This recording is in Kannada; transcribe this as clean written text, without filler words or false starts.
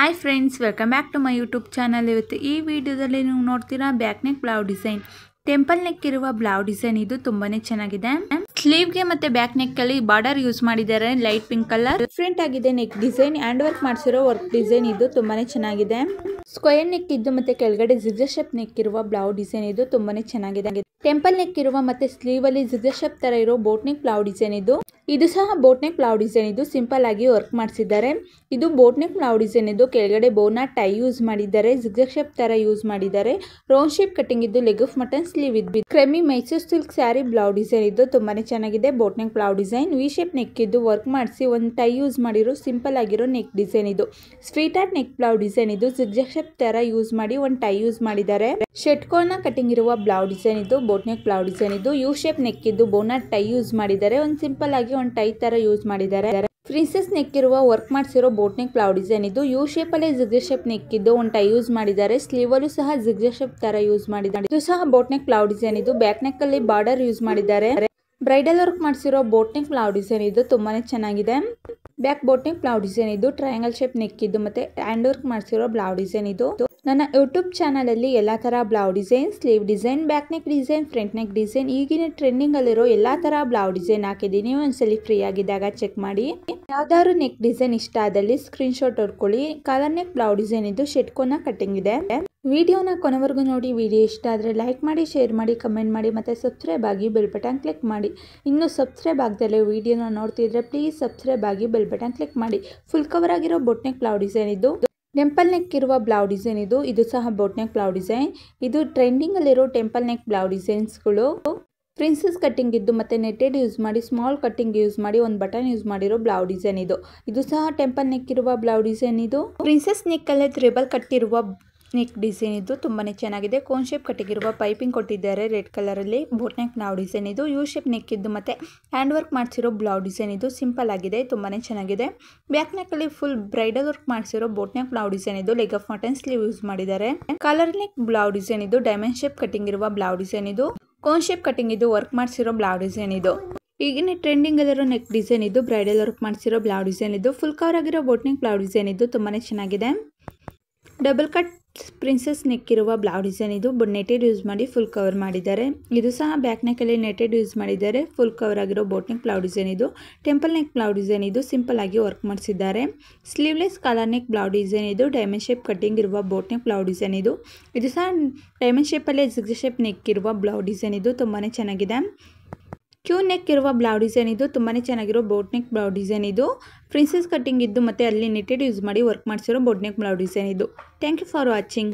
Hi friends, welcome back to my YouTube channel. ಇವತ್ತು ಈ ವಿಡಿಯೋದಲ್ಲಿ ನೀವು ನೋಡ್ತೀರಾ back neck blouse design. Temple neck ಇರುವ ಬ್ಲೌಸ್ ಡಿಸೈನ್ ಇದು ತುಂಬಾನೇ ಚೆನ್ನಾಗಿದೆ. ಸ್ಲೀವ್ಗೆ ಮತ್ತೆ ಬ್ಯಾಕ್ ನೆಕ್ ಅಲ್ಲಿ ಬಾರ್ಡರ್ ಯೂಸ್ ಮಾಡಿದ್ದಾರೆ, ಲೈಟ್ ಪಿಂಕ್ ಕಲರ್. ಡಿಫ್ರೆಂಟ್ ಆಗಿದೆ ನೆಕ್ ಡಿಸೈನ್. ಹ್ಯಾಂಡ್ ವರ್ಕ್ ಮಾಡಿಸಿರೋ ವರ್ಕ್ ಡಿಸೈನ್ ಇದು ತುಂಬಾನೇ ಚೆನ್ನಾಗಿದೆ. ಸ್ಕ್ವೇರ್ ನೆಕ್ ಇದ್ದು ಮತ್ತೆ ಕೆಳಗಡೆ ಜಿಗ್ಜಾಗ್ ಶೇಪ್ ನೆಕ್ ಇರುವ ಬ್ಲೌಸ್ ಡಿಸೈನ್ ಇದು ತುಂಬಾನೇ ಚೆನ್ನಾಗಿದೆ. ಟೆಂಪಲ್ ನೆಕ್ ಇರುವ ಮತ್ತೆ ಸ್ಲೀವ್ ಅಲ್ಲಿ ಜಿಗ್ಜಾಗ್ ಶೇಪ್ ತರ ಇರೋ ಬೋಟ್ ನೆಕ್ ಬ್ಲೌಸ್ ಡಿಸೈನ್ ಇದು ಸಹ ಬೋಟ್ ನೆಕ್ ಬ್ಲೌಸ್ ಡಿಸೈನ್ ಇದು ಸಿಂಪಲ್ ಆಗಿ ವರ್ಕ್ ಮಾಡಿಸಿದ್ದಾರೆ. ಇದು ಬೋಟ್ ನೆಕ್ ಬ್ಲೌಸ್ ಡಿಸೈನ್ ಇದು ಕೆಳಗಡೆ ಬೋನ ಟೈ ಯೂಸ್ ಮಾಡಿದ್ದಾರೆ, ಜಿಗ್ಜಾಗ್ ಶೇಪ್ ತರ ಯೂಸ್ ಮಾಡಿದ್ದಾರೆ. ರೌಂಡ್ ಶೇಪ್ ಕಟಿಂಗ್ ಇದ್ದು ಲೆಗ್ ಆಫ್ ಮಟನ್ ಸ್ಲೀವ್ ಇದ್ದು creamy Mysore silk sari blouse design ಇದು ತುಂಬಾನೇ ಚೆನ್ನಾಗಿದೆ. Boat neck blouse design V shape neck ಇದ್ದು ವರ್ಕ್ ಮಾಡಿಸಿ ಒಂದು ಟೈ ಯೂಸ್ ಮಾಡಿರೋ ಸಿಂಪಲ್ ಆಗಿರೋ ನೆಕ್ ಡಿಸೈನ್ ಇದು. Sweetheart neck blouse design ಇದು ಜಿಗ್ಜಾಗ್ ಶೇಪ್ ತರ ಯೂಸ್ ಮಾಡಿ ಒಂದು ಟೈ ಯೂಸ್ ಮಾಡಿದ್ದಾರೆ. ಷಟ್ಕೋನ ಕಟಿಂಗ್ ಇರುವ ಬ್ಲೌಸ್ ಡಿಸೈನ್ ಇದು ಬೋಟ್ ನೆಕ್ ಬ್ಲೌಸ್ ಡಿಸೈನ್ ಇದು ಯು ಶೇಪ್ ನೆಕ್ ಇದ್ದು ಬೋನ ಟೈ ಯೂಸ್ ಮಾಡಿದ್ದಾರೆ. ಒಂದು ಸಿಂಪಲ್ ಆಗಿ ಒಂದು ಟೈ ತರ ಯೂಸ್ ಮಾಡಿದ್ದಾರೆ. ಪ್ರಿನ್ಸೆಸ್ ನೆಕ್ ಇರುವ ವರ್ಕ್ ಮಾಡಿಸಿರೋ ಬೋಟ್ ನೆಕ್ ಬ್ಲೌಸ್ ಡಿಸೈನ್ ಇದು ಯು ಶೇಪ್ ಅಲ್ಲಿ ಜಿಗ್ಜಾಗ್ ಶೇಪ್ ನೆಕ್ ಇದ್ದು ಒಂದು ಟೈ ಯೂಸ್ ಮಾಡಿದ್ದಾರೆ. ಸ್ಲೀವ್ ಅಲ್ಲೂ ಸಹ ಜಿಗ್ಜಾಗ್ ಶೇಪ್ ತರ ಯೂಸ್ ಮಾಡಿದ್ದಾರೆ. ಇದು ಸಹ ಬೋಟ್ ನೆಕ್ ಬ್ಲೌಸ್ ಡಿಸೈನ್ ಇದು ಬ್ಯಾಕ್ ನೆಕ್ ಅಲ್ಲಿ ಬಾರ್ಡರ್ ಯೂಸ್ ಮಾಡಿದ್ದಾರೆ. ಬ್ರೈಡಲ್ ವರ್ಕ್ ಮಾಡಿಸಿರೋ ಬೋಟ್ ನೆಕ್ ಬ್ಲೌಸ್ ಡಿಸೈನ್ ಇದು ತುಂಬಾನೇ ಚೆನ್ನಾಗಿದೆ. Back boat neck blouse design ಇದು ಟ್ರಯಾಂಗಲ್ ಶೇಪ್ ನೆಕ್ ಇದ್ದು ಮತ್ತೆ ಹ್ಯಾಂಡ್ ವರ್ಕ್ ಮಾಡಿಸಿರೋ ಬ್ಲೌಸ್ ಡಿಸೈನ್ ಇದು. ನನ್ನ ಯೂಟ್ಯೂಬ್ ಚಾನಲ್ ಅಲ್ಲಿ ಎಲ್ಲಾ ತರ blouse design, sleeve design, back neck design, front neck design, ಈಗಿನ ಟ್ರೆಂಡಿಂಗ್ ಅಲ್ಲಿರೋ ಎಲ್ಲಾ ತರ ಬ್ಲೌಸ್ ಡಿಸೈನ್ ಹಾಕಿದ್ದೀನಿ. ಒಂದ್ಸಲಿ ಫ್ರೀ ಆಗಿದ್ದಾಗ ಚೆಕ್ ಮಾಡಿ. ಯಾವ್ದಾದ್ರು ನೆಕ್ ಡಿಸೈನ್ ಇಷ್ಟ ಆದಲ್ಲಿ ಸ್ಕ್ರೀನ್ ಶಾಟ್ ಹೊಡ್ಕೊಳ್ಳಿ. ಕಾಲರ್ ನೆಕ್ ಬ್ಲೌಸ್ ಡಿಸೈನ್ ಇದು ಷಟ್ಕೋನ ಕಟಿಂಗ್ ಇದೆ. ವಿಡಿಯೋನ ಕೊನೆವರೆಗೂ ನೋಡಿ. ವಿಡಿಯೋ ಇಷ್ಟ ಆದರೆ ಲೈಕ್ ಮಾಡಿ, ಶೇರ್ ಮಾಡಿ, ಕಮೆಂಟ್ ಮಾಡಿ ಮತ್ತು ಸಬ್ಸ್ಕ್ರೈಬ್ ಆಗಿ ಬೆಲ್ ಬಟನ್ ಕ್ಲಿಕ್ ಮಾಡಿ. ಇನ್ನು ಸಬ್ಸ್ಕ್ರೈಬ್ ಆಗದಲ್ಲೇ ವಿಡಿಯೋನ ನೋಡ್ತಿದ್ರೆ ಪ್ಲೀಸ್ ಸಬ್ಸ್ಕ್ರೈಬ್ ಆಗಿ ಬೆಲ್ ಬಟನ್ ಕ್ಲಿಕ್ ಮಾಡಿ. ಫುಲ್ ಕವರ್ ಆಗಿರೋ ಬೋಟ್ ನೆಕ್ ಬ್ಲೌಸ್ ಡಿಸೈನ್ ಇದು. ಟೆಂಪಲ್ ನೆಕ್ ಇರುವ ಬ್ಲೌಸ್ ಡಿಸೈನ್ ಇದು ಸಹ ಬೋಟ್ ನೆಕ್ ಬ್ಲೌಸ್ ಡಿಸೈನ್. ಇದು ಟ್ರೆಂಡಿಂಗ್ ಅಲ್ಲಿರೋ ಟೆಂಪಲ್ ನೆಕ್ ಬ್ಲೌಸ್ ಡಿಸೈನ್ಸ್ಗಳು. ಪ್ರಿನ್ಸೆಸ್ ಕಟಿಂಗ್ ಇದ್ದು ಮತ್ತೆ ನೆಟೆಡ್ ಯೂಸ್ ಮಾಡಿ ಸ್ಮಾಲ್ ಕಟಿಂಗ್ ಯೂಸ್ ಮಾಡಿ ಒಂದು ಬಟನ್ ಯೂಸ್ ಮಾಡಿರೋ ಬ್ಲೌಸ್ ಡಿಸೈನ್ ಇದು ಸಹ ಟೆಂಪಲ್ ನೆಕ್ ಇರುವ ಬ್ಲೌಸ್ ಡಿಸೈನ್ ಇದು. ಪ್ರಿನ್ಸೆಸ್ ನೆಕ್ ಅಲ್ಲೇ ತ್ರಿಬಲ್ ಕಟ್ಟಿರುವ ನೆಕ್ ಡಿಸೈನ್ ಇದು ತುಂಬಾನೇ ಚೆನ್ನಾಗಿದೆ. ಕೋನ್ ಶೇಪ್ ಕಟ್ಟಿಗಿರುವ ಪೈಪಿಂಗ್ ಕೊಟ್ಟಿದ್ದಾರೆ ರೆಡ್ ಕಲರ್ ಅಲ್ಲಿ. ಬೋಟ್ ನೆಕ್ ಬ್ಲೌಸ್ ಡಿಸೈನ್ ಇದು ಯು ಶೇಪ್ ನೆಕ್ ಇದ್ದು ಮತ್ತೆ ಹ್ಯಾಂಡ್ ವರ್ಕ್ ಮಾಡಿಸಿರೋ ಬ್ಲೌಸ್ ಡಿಸೈನ್ ಇದು ಸಿಂಪಲ್ ಆಗಿದೆ, ತುಂಬಾನೇ ಚೆನ್ನಾಗಿದೆ. ಬ್ಯಾಕ್ ನೆಕ್ ಅಲ್ಲಿ ಫುಲ್ ಬ್ರೈಡಲ್ ವರ್ಕ್ ಮಾಡಿಸಿರೋ ಬೋಟ್ ನೆಕ್ ಬ್ಲೌಸ್ ಡಿಸೈನ್ ಇದು leg of mutton sleeve use ಮಾಡಿದ್ದಾರೆ. ಕಾಲರ್ ನೆಕ್ ಬ್ಲೌಸ್ ಡಿಸೈನ್ ಇದು ಡೈಮಂಡ್ ಶೇಪ್ ಕಟಿಂಗ್ ಇರುವ ಬ್ಲೌಸ್ ಡಿಸೈನ್ ಇದು. ಕೋನ್ ಶೇಪ್ ಕಟಿಂಗ್ ಇದು ವರ್ಕ್ ಮಾಡಿಸಿರೋ ಬ್ಲೌಸ್ ಡಿಸೈನ್ ಇದು. ಈಗಿನ ಟ್ರೆಂಡಿಂಗ್ ಅಲ್ಲಿರೋ ನೆಕ್ ಡಿಸೈನ್ ಇದು ಬ್ರೈಡಲ್ ವರ್ಕ್ ಮಾಡಿಸಿರೋ ಬ್ಲೌಸ್ ಡಿಸೈನ್ ಇದು. ಫುಲ್ ಕವರ್ ಆಗಿರೋ ಬೋಟ್ ನೆಕ್ ಬ್ಲೌಸ್ ಡಿಸೈನ್ ಇದು ತುಂಬಾನೇ ಚೆನ್ನಾಗಿದೆ. ಡಬಲ್ ಕಟ್ ಪ್ರಿನ್ಸೆಸ್ ನೆಕ್ ಇರುವ ಬ್ಲೌಸ್ ಡಿಸೈನ್ ಇದು ನೆಟೆಡ್ ಯೂಸ್ ಮಾಡಿ ಫುಲ್ ಕವರ್ ಮಾಡಿದ್ದಾರೆ. ಇದು ಸಹ ಬ್ಯಾಕ್ ನೆಕ್ ಅಲ್ಲಿ ನೆಟೆಡ್ ಯೂಸ್ ಮಾಡಿದ್ದಾರೆ. ಫುಲ್ ಕವರ್ ಆಗಿರೋ ಬೋಟ್ ನೆಕ್ ಬ್ಲೌಸ್ ಡಿಸೈನ್ ಇದು. ಟೆಂಪಲ್ ನೆಕ್ ಬ್ಲೌಸ್ ಡಿಸೈನ್ ಇದು ಸಿಂಪಲ್ ಆಗಿ ವರ್ಕ್ ಮಾಡಿಸಿದ್ದಾರೆ. Sleeveless collar neck blouse design ಇದು ಡೈಮಂಡ್ ಶೇಪ್ ಕಟಿಂಗ್ ಇರುವ ಬೋಟ್ ನೆಕ್ ಬ್ಲೌಸ್ ಡಿಸೈನ್ ಇದು. ಇದು ಸಹ ಡೈಮಂಡ್ ಶೇಪ್ ಅಲ್ಲಿ ಜಿಗ್ಜಾಗ್ ಶೇಪ್ ನೆಕ್ ಇರುವ ಬ್ಲೌಸ್ ಡಿಸೈನ್ ಇದು ತುಂಬಾನೇ ಚೆನ್ನಾಗಿದೆ. ಕ್ಯೂ ನೆಕ್ ಇರುವ ಬ್ಲೌಸ್ ಡಿಸೈನ್ ಇದು ತುಂಬಾನೇ ಚೆನ್ನಾಗಿರೋ ಬೋಟ್ ನೆಕ್ ಬ್ಲೌಸ್ ಡಿಸೈನ್ ಇದು. ಪ್ರಿನ್ಸೆಸ್ ಕಟಿಂಗ್ ಇದ್ದು ಮತ್ತೆ ಅಲ್ಲಿ ನೆಟೆಡ್ ಯೂಸ್ ಮಾಡಿ ವರ್ಕ್ ಮಾಡಿಸಿರೋ ಬೋಟ್ ನೆಕ್ ಬ್ಲೌಸ್ ಡಿಸೈನ್ ಇದು. Thank you for watching.